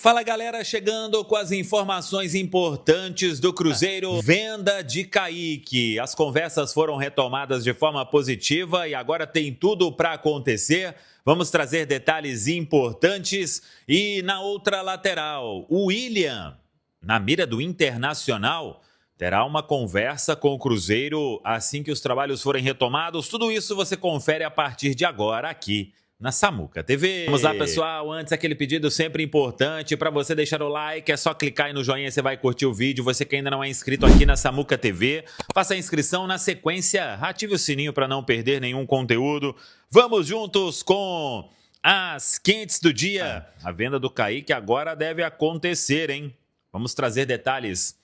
Fala galera, chegando com as informações importantes do Cruzeiro. Venda de Kaique. As conversas foram retomadas de forma positiva e agora tem tudo para acontecer. Vamos trazer detalhes importantes. E na outra lateral, o William, na mira do Internacional, terá uma conversa com o Cruzeiro assim que os trabalhos forem retomados. Tudo isso você confere a partir de agora aqui na Samuca TV. Vamos lá, pessoal. Antes, aquele pedido sempre importante para você deixar o like. É só clicar aí no joinha, você vai curtir o vídeo. Você que ainda não é inscrito aqui na Samuca TV, faça a inscrição. Na sequência, ative o sininho para não perder nenhum conteúdo. Vamos juntos com as quentes do dia. A venda do Kaique agora deve acontecer, hein? Vamos trazer detalhes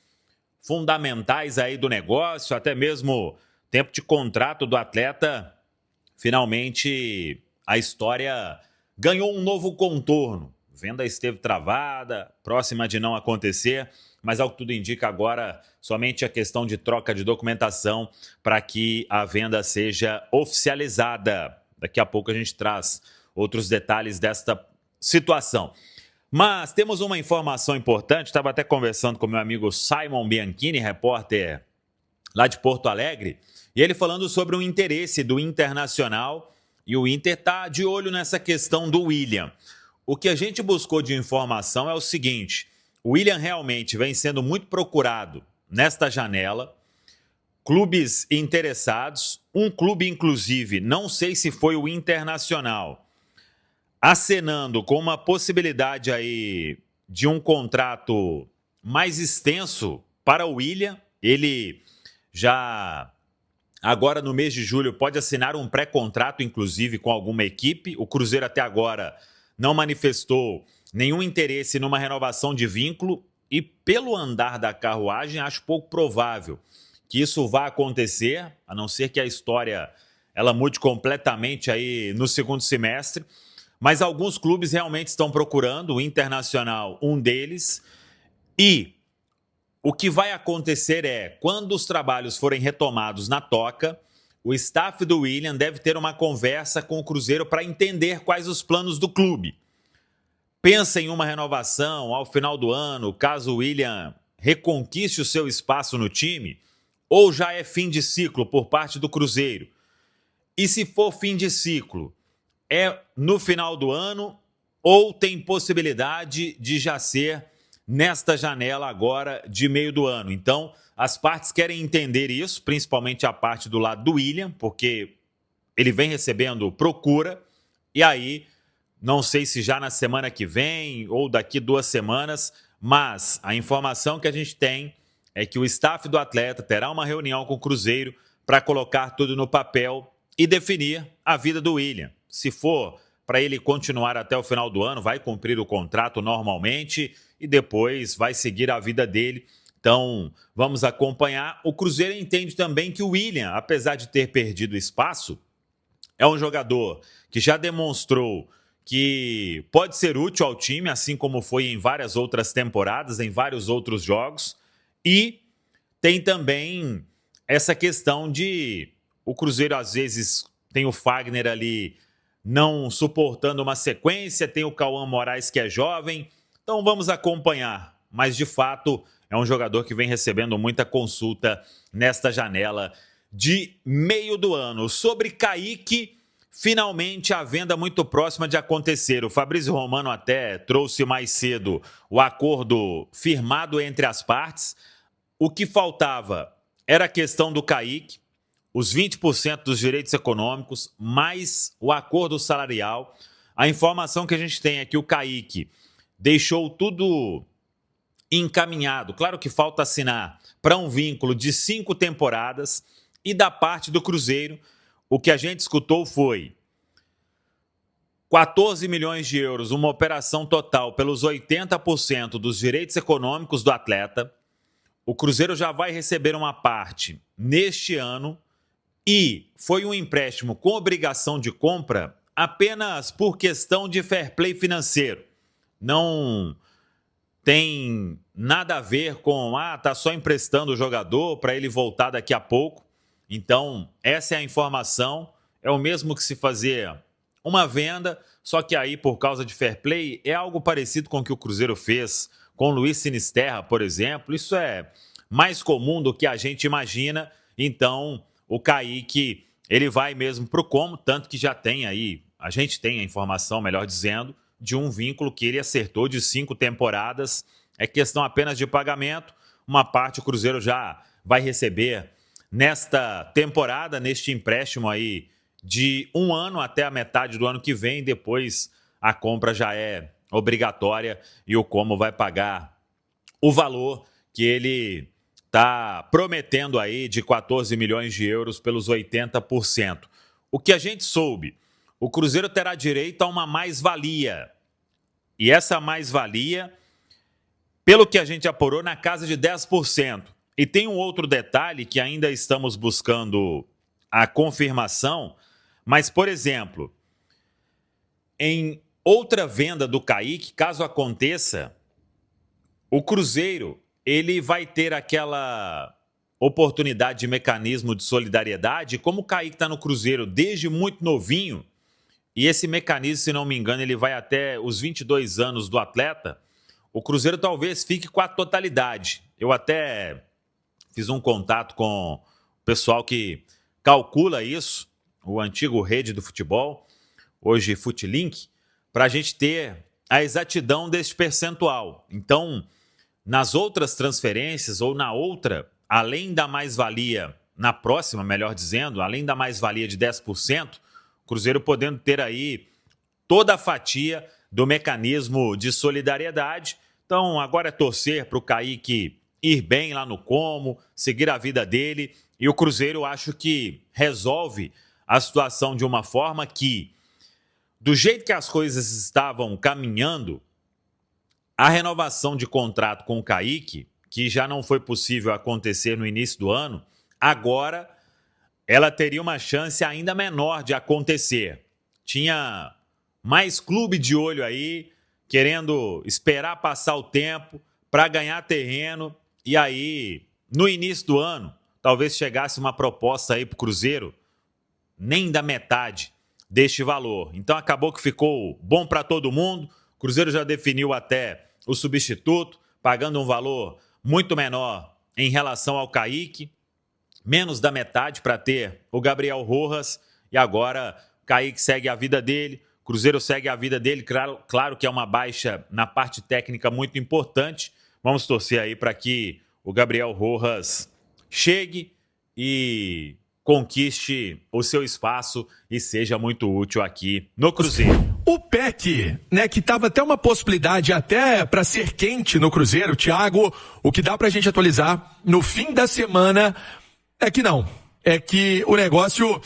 fundamentais aí do negócio, até mesmo tempo de contrato do atleta. Finalmente a história ganhou um novo contorno. Venda esteve travada, próxima de não acontecer, mas ao que tudo indica agora, somente a questão de troca de documentação para que a venda seja oficializada. Daqui a pouco a gente traz outros detalhes desta situação. Mas temos uma informação importante, estava até conversando com meu amigo Simon Bianchini, repórter lá de Porto Alegre, e ele falando sobre o interesse do Internacional. E o Inter está de olho nessa questão do William. O que a gente buscou de informação é o seguinte: o William realmente vem sendo muito procurado nesta janela. Clubes interessados, um clube inclusive, não sei se foi o Internacional, acenando com uma possibilidade aí de um contrato mais extenso para o William. Ele já agora, no mês de julho, pode assinar um pré-contrato, inclusive, com alguma equipe. O Cruzeiro até agora não manifestou nenhum interesse numa renovação de vínculo e, pelo andar da carruagem, acho pouco provável que isso vá acontecer, a não ser que a história ela mude completamente aí no segundo semestre. Mas alguns clubes realmente estão procurando, o Internacional, um deles. E o que vai acontecer é, quando os trabalhos forem retomados na toca, o staff do William deve ter uma conversa com o Cruzeiro para entender quais os planos do clube. Pensa em uma renovação ao final do ano, caso o William reconquiste o seu espaço no time, ou já é fim de ciclo por parte do Cruzeiro? E se for fim de ciclo, é no final do ano ou tem possibilidade de já ser nesta janela agora de meio do ano? Então, as partes querem entender isso, principalmente a parte do lado do William, porque ele vem recebendo procura, e aí, não sei se já na semana que vem ou daqui 2 semanas, mas a informação que a gente tem é que o staff do atleta terá uma reunião com o Cruzeiro para colocar tudo no papel e definir a vida do William. Se for para ele continuar até o final do ano, vai cumprir o contrato normalmente e depois vai seguir a vida dele. Então, vamos acompanhar. O Cruzeiro entende também que o William, apesar de ter perdido espaço, é um jogador que já demonstrou que pode ser útil ao time, assim como foi em várias outras temporadas, em vários outros jogos. E tem também essa questão de o Cruzeiro, às vezes, tem o Fagner ali não suportando uma sequência, tem o Cauã Moraes que é jovem. Então vamos acompanhar, mas de fato é um jogador que vem recebendo muita consulta nesta janela de meio do ano. Sobre Kaique, finalmente a venda muito próxima de acontecer. O Fabrício Romano até trouxe mais cedo o acordo firmado entre as partes. O que faltava era a questão do Kaique, os 20% dos direitos econômicos, mais o acordo salarial. A informação que a gente tem é que o Kaique deixou tudo encaminhado. Claro que falta assinar para um vínculo de 5 temporadas. E da parte do Cruzeiro, o que a gente escutou foi 14 milhões de euros, uma operação total pelos 80% dos direitos econômicos do atleta. O Cruzeiro já vai receber uma parte neste ano e foi um empréstimo com obrigação de compra apenas por questão de fair play financeiro. Não tem nada a ver com, tá só emprestando o jogador para ele voltar daqui a pouco. Então, essa é a informação. É o mesmo que se fazer uma venda, só que aí, por causa de fair play, é algo parecido com o que o Cruzeiro fez com o Luiz Sinisterra, por exemplo. Isso é mais comum do que a gente imagina. Então, o Kaique, ele vai mesmo para o Como, tanto que já tem aí, a gente tem a informação, melhor dizendo, de um vínculo que ele acertou de 5 temporadas. É questão apenas de pagamento. Uma parte o Cruzeiro já vai receber nesta temporada, neste empréstimo aí de 1 ano até a metade do ano que vem. Depois a compra já é obrigatória e o Como vai pagar o valor que ele está prometendo aí de 14 milhões de euros pelos 80%. O que a gente soube, o Cruzeiro terá direito a uma mais-valia. E essa mais-valia, pelo que a gente apurou, na casa de 10%. E tem um outro detalhe que ainda estamos buscando a confirmação, mas, por exemplo, em outra venda do Kaique, caso aconteça, o Cruzeiro ele vai ter aquela oportunidade de mecanismo de solidariedade. Como o Kaique está no Cruzeiro desde muito novinho, e esse mecanismo, se não me engano, ele vai até os 22 anos do atleta, o Cruzeiro talvez fique com a totalidade. Eu até fiz um contato com o pessoal que calcula isso, o antigo Rede do Futebol, hoje Futlink, para a gente ter a exatidão desse percentual. Então, nas outras transferências ou na outra, além da mais-valia, na próxima, melhor dizendo, além da mais-valia de 10%, o Cruzeiro podendo ter aí toda a fatia do mecanismo de solidariedade. Então, agora é torcer para o Kaique ir bem lá no Como, seguir a vida dele. E o Cruzeiro, acho que resolve a situação de uma forma que, do jeito que as coisas estavam caminhando, a renovação de contrato com o Kaique, que já não foi possível acontecer no início do ano, agora ela teria uma chance ainda menor de acontecer. Tinha mais clube de olho aí, querendo esperar passar o tempo para ganhar terreno. E aí, no início do ano, talvez chegasse uma proposta aí para o Cruzeiro, nem da metade deste valor. Então acabou que ficou bom para todo mundo. O Cruzeiro já definiu até o substituto, pagando um valor muito menor em relação ao Kaique, menos da metade para ter o Gabriel Rojas. E agora o Kaique segue a vida dele, o Cruzeiro segue a vida dele. Claro que é uma baixa na parte técnica muito importante. Vamos torcer aí para que o Gabriel Rojas chegue e conquiste o seu espaço e seja muito útil aqui no Cruzeiro. O PEC, né, que tava até uma possibilidade até para ser quente no Cruzeiro, Thiago, o que dá pra gente atualizar no fim da semana é que não. É que o negócio,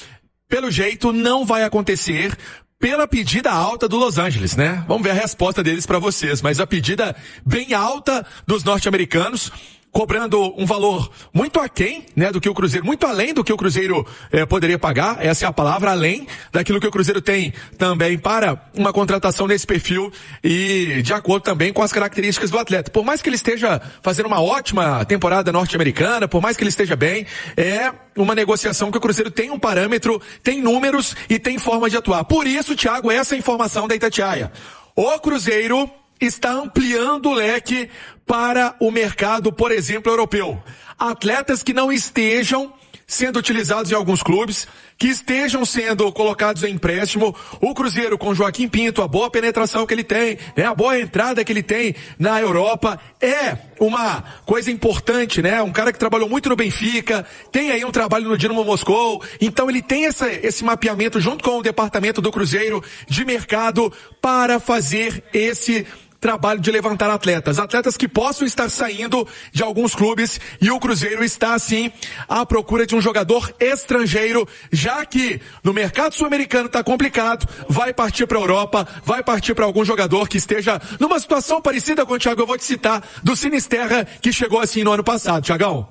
pelo jeito, não vai acontecer pela pedida alta do Los Angeles, né? Vamos ver a resposta deles para vocês, mas a pedida bem alta dos norte-americanos, cobrando um valor muito aquém, né, do que o Cruzeiro, muito além do que o Cruzeiro poderia pagar, essa é a palavra, além daquilo que o Cruzeiro tem também para uma contratação desse perfil e de acordo também com as características do atleta. Por mais que ele esteja fazendo uma ótima temporada norte-americana, por mais que ele esteja bem, é uma negociação que o Cruzeiro tem um parâmetro, tem números e tem forma de atuar. Por isso, Thiago, essa é a informação da Itatiaia. O Cruzeiro está ampliando o leque para o mercado, por exemplo, europeu. Atletas que não estejam sendo utilizados em alguns clubes, que estejam sendo colocados em empréstimo. O Cruzeiro, com Joaquim Pinto, a boa penetração que ele tem, né, a boa entrada que ele tem na Europa, é uma coisa importante, né? Um cara que trabalhou muito no Benfica, tem aí um trabalho no Dinamo Moscou, então ele tem esse mapeamento junto com o departamento do Cruzeiro de mercado para fazer esse trabalho de levantar atletas que possam estar saindo de alguns clubes, e o Cruzeiro está assim à procura de um jogador estrangeiro, já que no mercado sul-americano está complicado, vai partir para a Europa, vai partir para algum jogador que esteja numa situação parecida com o Thiago, eu vou te citar, do Sinisterra, que chegou assim no ano passado, Thiagão.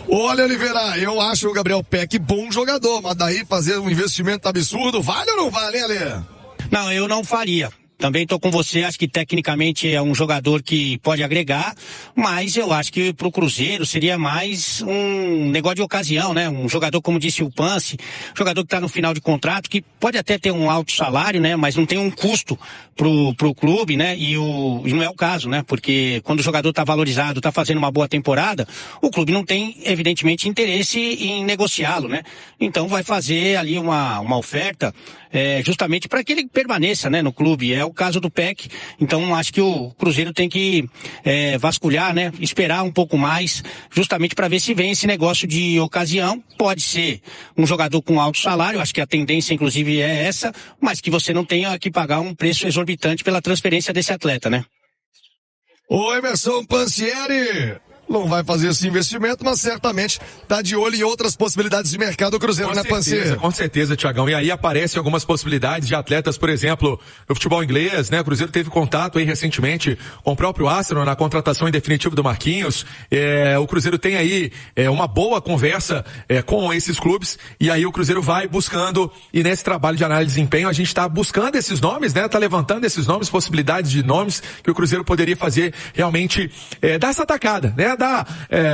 Olha, Oliveira, eu acho o Gabriel Peck bom jogador, mas daí fazer um investimento absurdo, vale ou não vale, hein, Ale? Não, eu não faria. também estou com você, acho que tecnicamente é um jogador que pode agregar, mas eu acho que pro Cruzeiro seria mais um negócio de ocasião, né? Um jogador, como disse o Pance, jogador que está no final de contrato, que pode até ter um alto salário, né? Mas não tem um custo pro clube, né? E não é o caso, né? Porque quando o jogador está valorizado, está fazendo uma boa temporada, o clube não tem, evidentemente, interesse em negociá-lo, né? Então vai fazer ali uma oferta justamente para que ele permaneça, né, no clube. É o caso do PEC. Então acho que o Cruzeiro tem que vasculhar, né, esperar um pouco mais, justamente para ver se vem esse negócio de ocasião. Pode ser um jogador com alto salário, acho que a tendência inclusive é essa, mas que você não tenha que pagar um preço exorbitante pela transferência desse atleta, né? O Emerson Pansieri não vai fazer esse investimento, mas certamente está de olho em outras possibilidades de mercado do Cruzeiro, né, Pansieri? Com certeza, Tiagão. E aí aparecem algumas possibilidades de atletas, por exemplo, no futebol inglês, né? O Cruzeiro teve contato aí recentemente com o próprio Arsenal na contratação em definitivo do Marquinhos. O Cruzeiro tem aí uma boa conversa com esses clubes, e aí o Cruzeiro vai buscando, e nesse trabalho de análise de desempenho a gente está buscando esses nomes, né? Tá levantando esses nomes, possibilidades de nomes que o Cruzeiro poderia fazer realmente, dar essa atacada, né?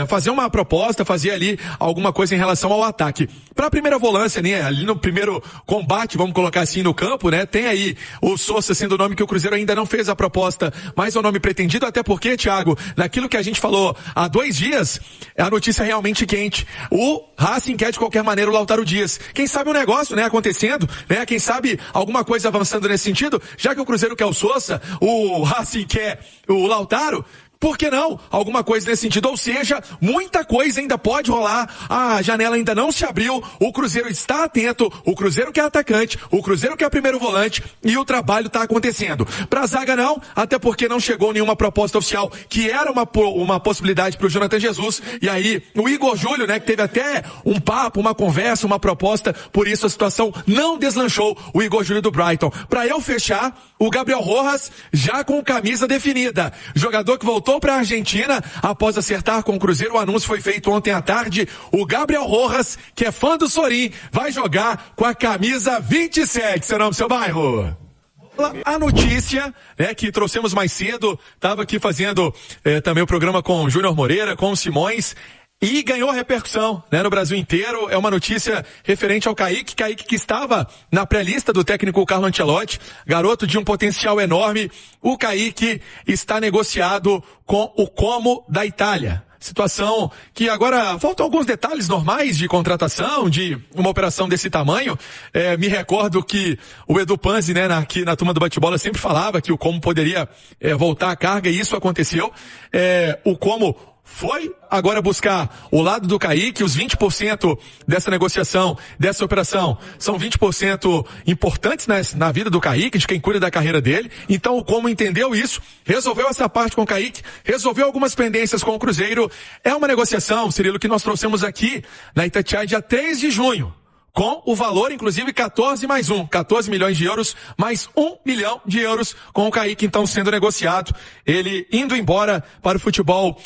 Fazer uma proposta, fazer ali alguma coisa em relação ao ataque. Para a primeira volância, né, ali no primeiro combate, vamos colocar assim, no campo, né, tem aí o Sousa sendo o nome que o Cruzeiro ainda não fez a proposta, mas é o nome pretendido, até porque, Thiago, naquilo que a gente falou há 2 dias, a notícia é realmente quente. O Racing quer de qualquer maneira o Lautaro Dias. Quem sabe o negócio, né, acontecendo, né, quem sabe alguma coisa avançando nesse sentido, já que o Cruzeiro quer o Sousa, o Racing quer o Lautaro, por que não? Alguma coisa nesse sentido. Ou seja, muita coisa ainda pode rolar. A janela ainda não se abriu. O Cruzeiro está atento. O Cruzeiro quer atacante. O Cruzeiro quer primeiro volante. E o trabalho está acontecendo. Pra zaga não, até porque não chegou nenhuma proposta oficial, que era uma possibilidade pro Jonathan Jesus. E aí, o Igor Júlio, né, que teve até um papo, uma conversa, uma proposta. Por isso a situação não deslanchou. O Igor Júlio do Brighton. Pra eu fechar, o Gabriel Rojas já com camisa definida. Jogador que voltou para a Argentina após acertar com o Cruzeiro. O anúncio foi feito ontem à tarde. O Gabriel Rojas, que é fã do Sorin, vai jogar com a camisa 27. Seu nome, seu bairro? A notícia, né, que trouxemos mais cedo, estava aqui fazendo também o programa com o Júnior Moreira, com o Simões, e ganhou repercussão, né, no Brasil inteiro. É uma notícia referente ao Kaique que estava na pré-lista do técnico Carlo Ancelotti, garoto de um potencial enorme. O Kaique está negociado com o Como da Itália. Situação que agora faltam alguns detalhes normais de contratação, de uma operação desse tamanho. Me recordo que o Edu Panzi, né, aqui na turma do bate-bola, sempre falava que o Como poderia voltar à carga, e isso aconteceu. O Como foi agora buscar o lado do Kaique. Os 20% dessa negociação, dessa operação, são 20% importantes na vida do Kaique, de quem cuida da carreira dele. Então o Como entendeu isso, resolveu essa parte com o Kaique, resolveu algumas pendências com o Cruzeiro. É uma negociação, Cirilo, que nós trouxemos aqui na Itatiaia dia 3 de junho. Com o valor, inclusive, 14 milhões de euros, mais 1 milhão de euros, com o Kaique, então, sendo negociado. Ele indo embora para o futebol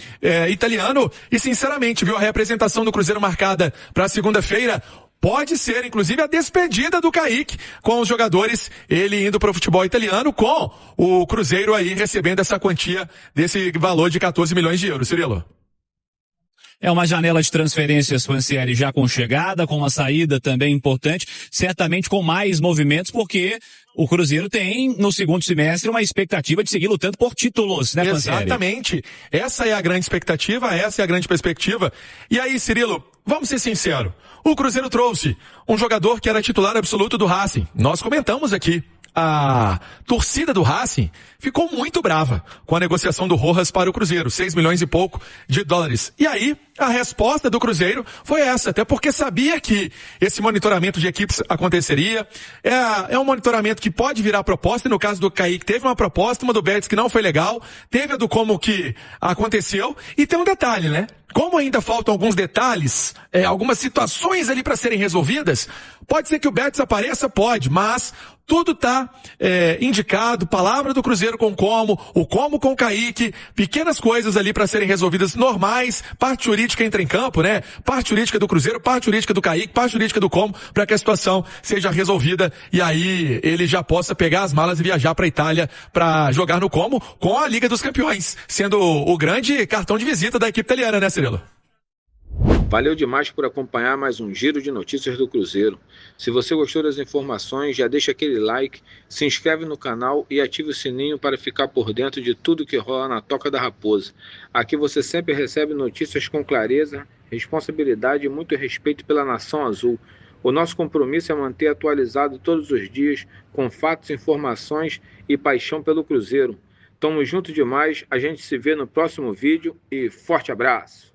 italiano. E, sinceramente, viu, a representação do Cruzeiro marcada para segunda-feira pode ser, inclusive, a despedida do Kaique com os jogadores, ele indo para o futebol italiano, com o Cruzeiro aí recebendo essa quantia, desse valor de 14 milhões de euros. Cirilo? É uma janela de transferências, Pansieri, já com chegada, com uma saída também importante, certamente com mais movimentos, porque o Cruzeiro tem, no segundo semestre, uma expectativa de seguir lutando por títulos, né, Pansieri? Exatamente. Essa é a grande expectativa, essa é a grande perspectiva. E aí, Cirilo, vamos ser sinceros, o Cruzeiro trouxe um jogador que era titular absoluto do Racing. Nós comentamos aqui. A torcida do Racing ficou muito brava com a negociação do Rojas para o Cruzeiro, 6 milhões e pouco de dólares. E aí, a resposta do Cruzeiro foi essa, até porque sabia que esse monitoramento de equipes aconteceria. É um monitoramento que pode virar proposta, e no caso do Kaique teve uma proposta, uma do Betis que não foi legal, teve a do Como que aconteceu, e tem um detalhe, né? Como ainda faltam alguns detalhes, algumas situações ali para serem resolvidas, pode ser que o Betis apareça, pode, mas tudo tá indicado, palavra do Cruzeiro com o Como com o Kaique, pequenas coisas ali para serem resolvidas normais, parte jurídica entra em campo, né? Parte jurídica do Cruzeiro, parte jurídica do Kaique, parte jurídica do Como, para que a situação seja resolvida e aí ele já possa pegar as malas e viajar para Itália para jogar no Como com a Liga dos Campeões, sendo o grande cartão de visita da equipe italiana, né, Cirilo? Valeu demais por acompanhar mais um giro de notícias do Cruzeiro. Se você gostou das informações, já deixa aquele like, se inscreve no canal e ative o sininho para ficar por dentro de tudo que rola na Toca da Raposa. Aqui você sempre recebe notícias com clareza, responsabilidade e muito respeito pela Nação Azul. O nosso compromisso é manter atualizado todos os dias, com fatos, informações e paixão pelo Cruzeiro. Tamo junto demais, a gente se vê no próximo vídeo e forte abraço!